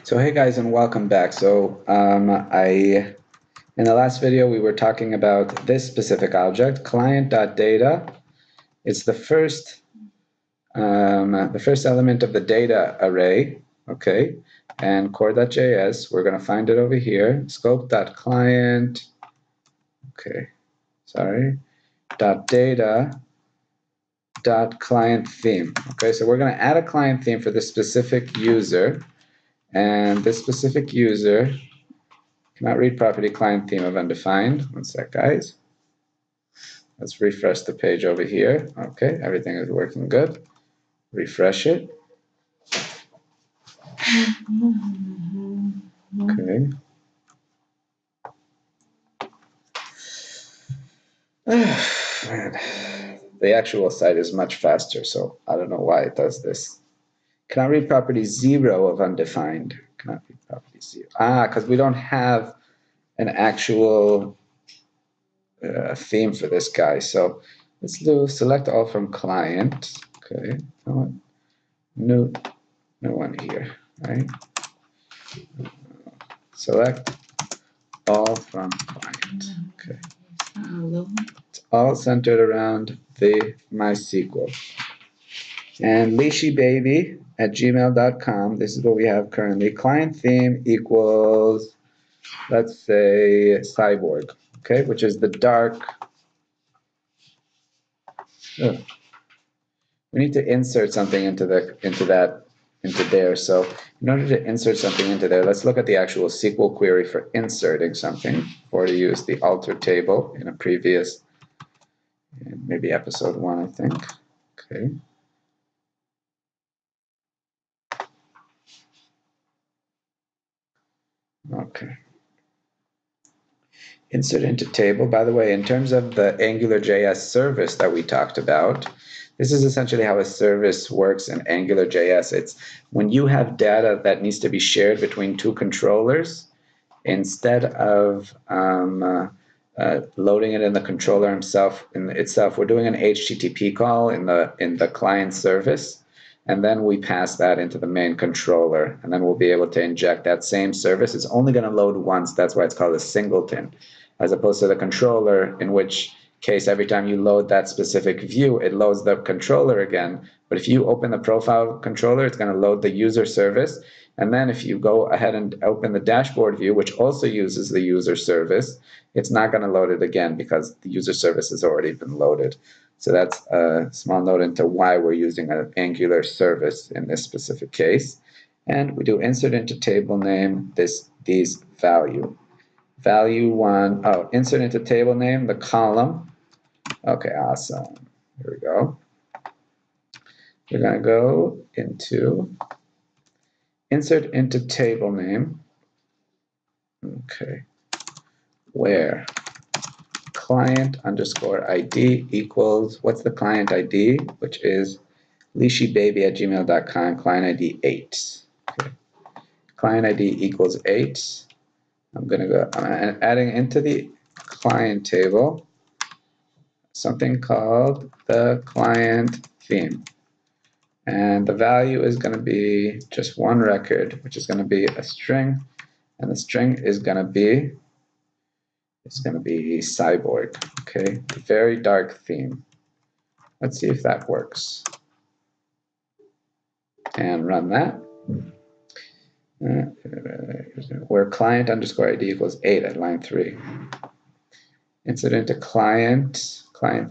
So hey guys, and welcome back. So in the last video we were talking about this specific object, client.data. It's the first element of the data array, okay? And core.js, we're going to find it over here. Scope.client, okay, sorry, .data .client theme. Okay, so we're going to add a client theme for this specific user. And this specific user cannot read property client theme of undefined. One sec, guys. Let's refresh the page over here. Okay, everything is working good. Refresh it. Okay. Man, the actual site is much faster, so I don't know why it does this. Cannot read property 0 of undefined. Cannot read property 0. Because we don't have an actual theme for this guy. So let's do select all from client. Okay, new one here, right? Select all from client. Okay. It's all centered around the MySQL. And leashybaby@gmail.com. This is what we have currently. Client theme equals, let's say, cyborg, okay, which is the dark. We need to insert something into there. So in order to insert something into there, let's look at the actual SQL query for inserting something. Or to use the alter table in a previous, maybe episode 1, I think. Okay. Okay. Insert into table. By the way, in terms of the AngularJS service that we talked about, this is essentially how a service works in AngularJS. It's when you have data that needs to be shared between two controllers, instead of loading it in the controller itself, we're doing an HTTP call in the client service, and then we pass that into the main controller, and then we'll be able to inject that same service. It's only going to load once. That's why it's called a singleton, as opposed to the controller, in which case every time you load that specific view, it loads the controller again. But if you open the profile controller, it's going to load the user service. And then if you go ahead and open the dashboard view, which also uses the user service, it's not going to load it again because the user service has already been loaded. So that's a small note into why we're using an Angular service in this specific case. And we do insert into table name these value. Value 1, insert into table name, the column. Okay, awesome. Here we go. We're going to go into insert into table name. Okay. Where client underscore ID equals, what's the client ID? Which is leashybaby@gmail.com, client ID 8. Okay. Client ID equals 8. I'm adding into the client table something called the client theme. And the value is going to be just one record, which is going to be a string. And the string is going to be cyborg. Okay, very dark theme. Let's see if that works. And run that. Where client underscore ID equals 8 at line 3. Insert into client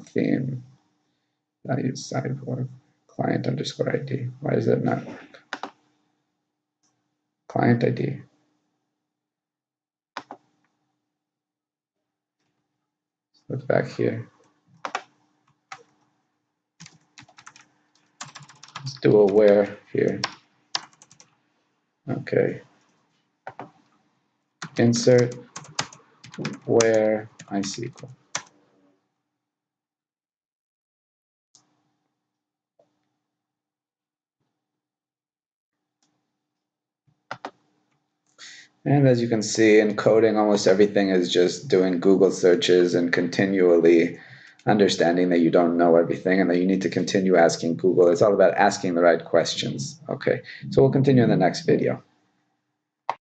theme. Value cyborg. Client underscore ID. Why does that not work? Client ID. Look back here. Let's do a where here. Okay. Insert where MySQL. And as you can see, in coding, almost everything is just doing Google searches and continually understanding that you don't know everything and that you need to continue asking Google. It's all about asking the right questions. Okay, so we'll continue in the next video.